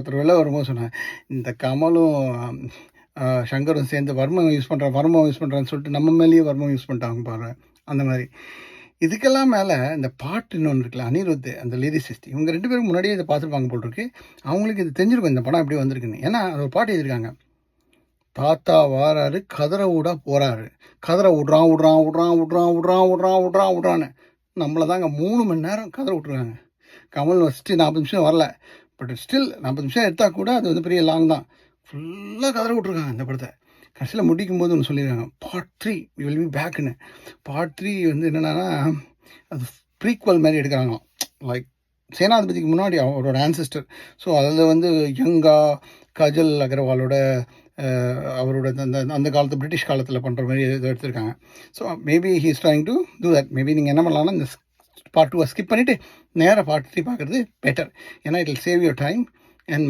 ஒருத்தர் வெளில வரும்போது சொன்னேன், இந்த கமலும் சங்கரும் சேர்ந்து வர்மம் யூஸ் பண்ணுறான்னு சொல்லிட்டு நம்ம மேலேயே வர்மம் யூஸ் பண்ணிட்டாங்க பாரு. அந்த மாதிரி இதுக்கெல்லாம் மேலே இந்த பாட்டு இன்னொன்று இருக்குல்ல, அனிருத் அந்த லிரிசிஸ்ட், இவங்க 2 பேரும் முன்னாடியே இதை பார்த்துருப்பாங்க போல் இருக்கு. அவங்களுக்கு இது தெரிஞ்சிருக்கும் இந்த படம் எப்படி வந்திருக்குன்னு. ஏன்னா அது ஒரு பாட்டு எழுதியிருக்காங்க, தாத்தா வாராரு கதற விடா போகிறாரு, கதற விட்றான்னு நம்மளை தாங்க 3 மணி நேரம் கதற விட்ருக்காங்க. கமல் ஃபஸ்ட்டு 40 நிமிஷம் வரல, பட் ஸ்டில் 40 நிமிஷம் எடுத்தால் கூட அது வந்து பெரிய லாங் தான். ஃபுல்லாக கதற விட்ருக்காங்க இந்த படத்தை. கடைசியில் முடிக்கும் போது ஒன்று சொல்லியிருக்காங்க, பார்ட் 3 வில் பி பேக்குன்னு. பார்ட் 3 வந்து என்னென்னா அது ப்ரீக்வல் மாதிரி எடுக்கிறாங்களாம், லைக் சேனாதிபதிக்கு முன்னாடி அவரோட ஆன்சிஸ்டர். ஸோ அதில் வந்து யங்கா கஜல் அகர்வாலோட அவரோட அந்த காலத்து பிரிட்டிஷ் காலத்தில் பண்ணுற மாதிரி எடுத்திருக்காங்க. So maybe he is trying to do that. Maybe நீங்கள் என்ன பண்ணலாம்னா இந்த பார்ட் 2 ஸ்கிப் பண்ணிவிட்டு நேராக பார்ட் 3 பார்க்குறது பெட்டர். ஏன்னா it will save your time and